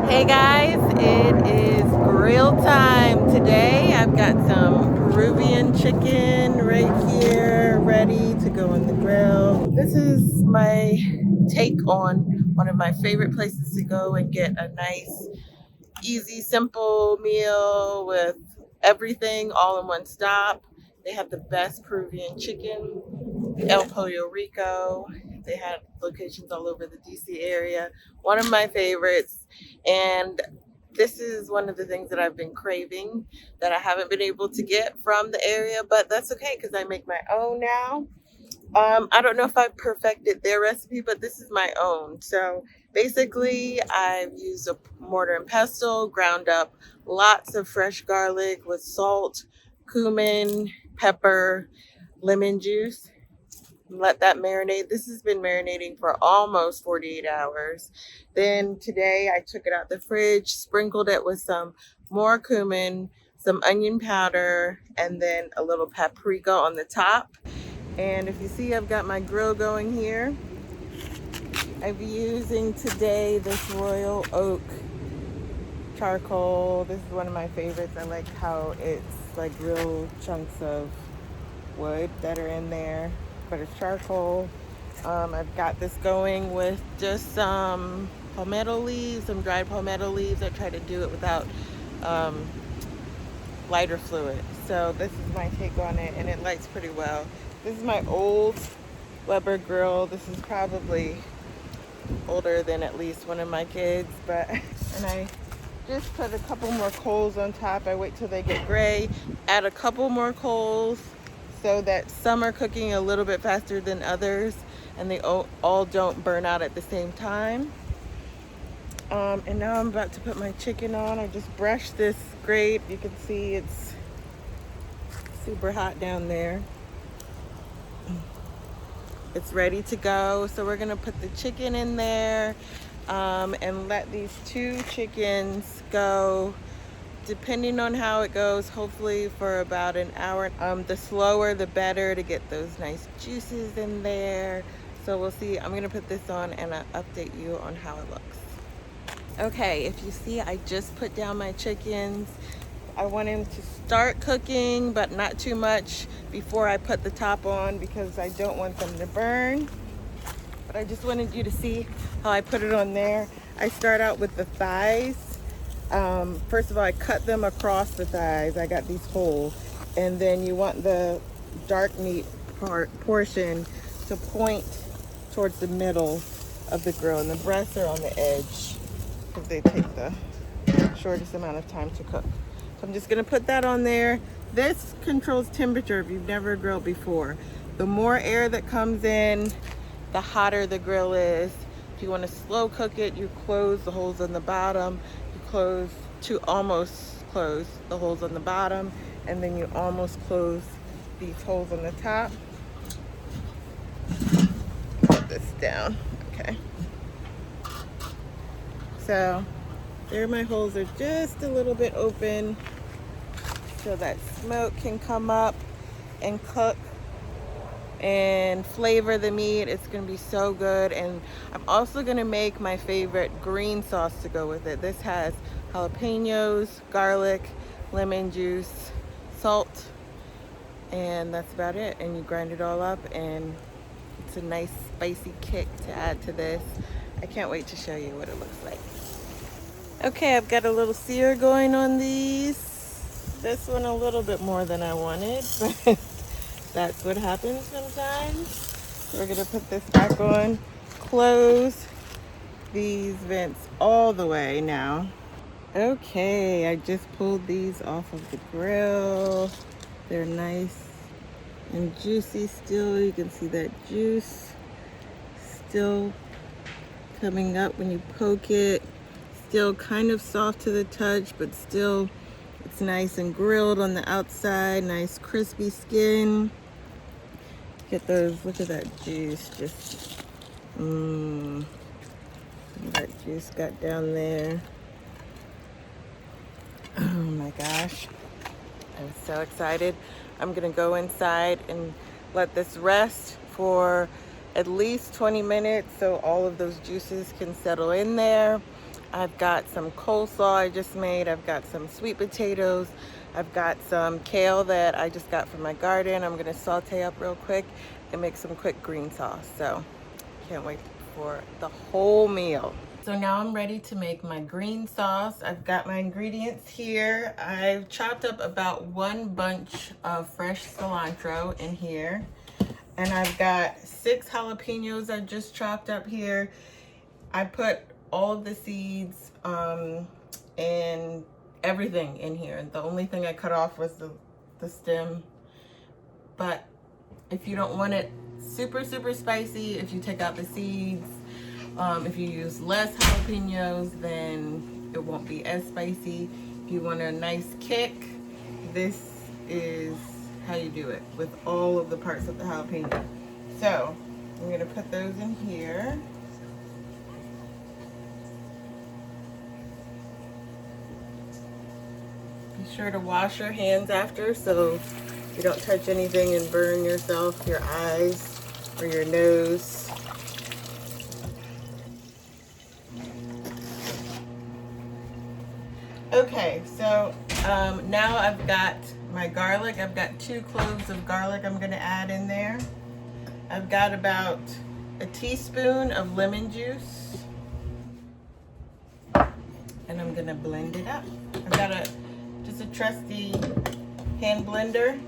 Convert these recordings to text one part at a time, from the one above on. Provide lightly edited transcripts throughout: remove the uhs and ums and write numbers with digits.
Hey guys, it is grill time today. I've got some Peruvian chicken right here ready to go on the grill. This is my take on one of my favorite places to go and get a nice, easy, simple meal with everything all in one stop. They have the best Peruvian chicken, El Pollo Rico. They have locations all over the DC area. One of my favorites. And this is one of the things that I've been craving that I haven't been able to get from the area, but that's okay because I make my own now. I don't know if I've perfected their recipe, but this is my own. So basically, I've used a mortar and pestle, ground up lots of fresh garlic with salt, cumin, pepper, lemon juice. Let that marinate. This has been marinating for almost 48 hours. Then today I took it out the fridge, sprinkled it with some more cumin, some onion powder, and then a little paprika on the top. And if you see, I've got my grill going here. I'm using today this Royal Oak charcoal. This is one of my favorites. I like how it's like real chunks of wood that are in there, but it's charcoal. I've got this going with just some palmetto leaves, some dried palmetto leaves. I try to do it without um, lighter fluid. So this is my take on it, and it lights pretty well. This is my old Weber grill. This is probably older than at least one of my kids, but and I just put a couple more coals on top. I wait till they get gray, add a couple more coals so that some are cooking a little bit faster than others and they all don't burn out at the same time. And now I'm about to put my chicken on. I just brushed this grate. You can see it's super hot down there. It's ready to go. So we're gonna put the chicken in there and let these two chickens go, depending on how it goes, hopefully for about an hour. The slower the better to get those nice juices in there. So we'll see. I'm gonna put this on and I'll update you on how it looks. Okay, if you see, I just put down my chickens. I want them to start cooking, but not too much before I put the top on because I don't want them to burn. But I just wanted you to see how I put it on there. I start out with the thighs. First of all, I cut them across the thighs. I got these whole. And then you want the dark meat portion to point towards the middle of the grill. And the breasts are on the edge because they take the shortest amount of time to cook. So I'm just gonna put that on there. This controls temperature if you've never grilled before. The more air that comes in, the hotter the grill is. If you wanna slow cook it, you close the holes on the bottom. You close to almost close the holes on the bottom, and then you almost close these holes on the top. Put this down, okay. So there my holes are just a little bit open so that smoke can come up and cook and flavor the meat. It's gonna be so good. And I'm also gonna make my favorite green sauce to go with it. This has jalapenos, garlic, lemon juice, salt, and that's about it. And you grind it all up and it's a nice spicy kick to add to this. I can't wait to show you what it looks like. Okay, I've got a little sear going on these. This one a little bit more than I wanted, but that's what happens sometimes. So we're gonna put this back on, close these vents all the way now. Okay, I just pulled these off of the grill. They're nice and juicy still. You can see that juice still coming up when you poke it. Still kind of soft to the touch, but still it's nice and grilled on the outside, nice crispy skin. Get those, look at that juice, just, that juice got down there. Oh my gosh, I'm so excited. I'm gonna go inside and let this rest for at least 20 minutes so all of those juices can settle in there. I've got some coleslaw I just made. I've got some sweet potatoes. I've got some kale that I just got from my garden. I'm gonna saute up real quick and make some quick green sauce. So can't wait for the whole meal. So now I'm ready to make my green sauce. I've got my ingredients here. I've chopped up about 1 bunch of fresh cilantro in here. And I've got 6 jalapenos I just chopped up here. I put all of the seeds and everything in here. The only thing I cut off was the stem. But if you don't want it super spicy, if you take out the seeds, if you use less jalapenos, then it won't be as spicy. If you want a nice kick, this is how you do it with all of the parts of the jalapeno. So I'm gonna put those in here. Be sure to wash your hands after so you don't touch anything and burn yourself, your eyes, or your nose. Okay, so now I've got my garlic. I've got 2 cloves of garlic I'm gonna add in there. I've got about a teaspoon of lemon juice. And I'm gonna blend it up. I've got just a trusty hand blender.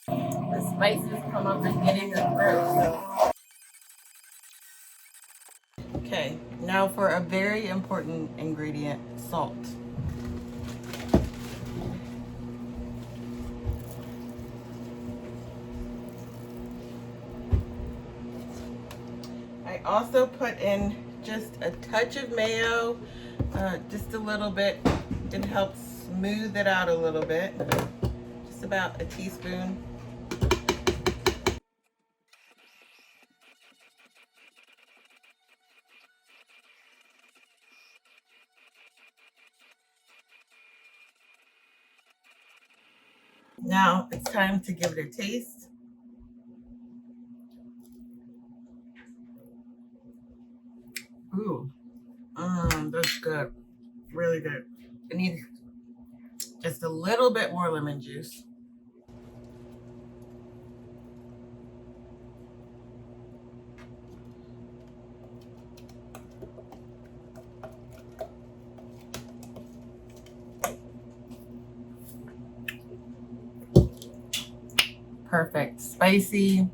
The spices come up and get in your throat, so. Okay, now for a very important ingredient, salt. I also put in just a touch of mayo, just a little bit. It helps smooth it out a little bit. Just about a teaspoon. Now it's time to give it a taste. Ooh, that's good. Really good. I need just a little bit more lemon juice. Perfect. Spicy,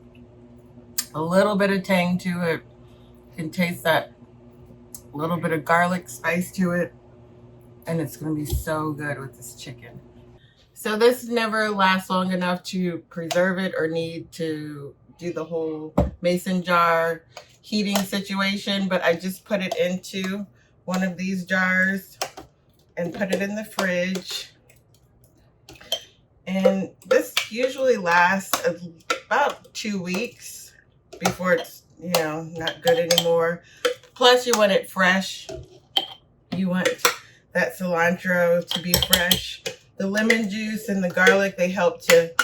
a little bit of tang to it. You can taste that little bit of garlic spice to it. And it's going to be so good with this chicken. So this never lasts long enough to preserve it or need to do the whole mason jar heating situation. But I just put it into one of these jars and put it in the fridge. And this usually lasts about 2 weeks before it's, you know, not good anymore. Plus you want it fresh. You want that cilantro to be fresh. The lemon juice and the garlic, they help to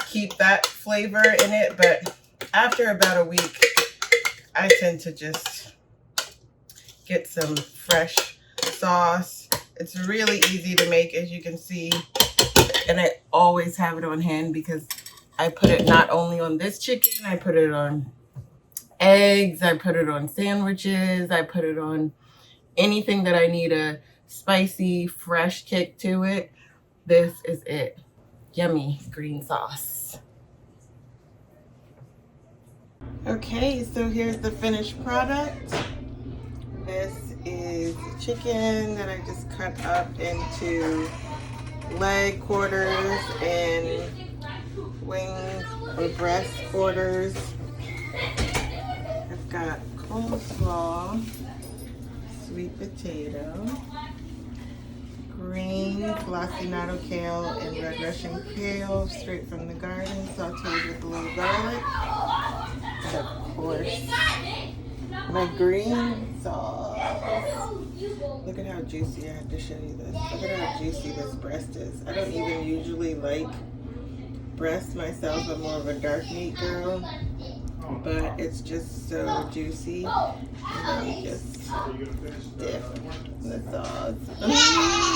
keep that flavor in it. But after about a week, I tend to just get some fresh sauce. It's really easy to make, as you can see. And I always have it on hand because I put it not only on this chicken, I put it on eggs, I put it on sandwiches, I put it on anything that I need a spicy, fresh kick to it. This is it. Yummy green sauce. Okay, so here's the finished product. This is chicken that I just cut up into leg quarters and wings or breast quarters. I've got coleslaw, sweet potato, green glacinato kale and red Russian kale straight from the garden, sauteed with a little garlic. And of course, my green sauce. Look at how juicy, I have to show you this. Look at how juicy this breast is. I don't even usually like breast myself. I'm more of a dark meat girl. but it's just so juicy. And then we just dip the sauce.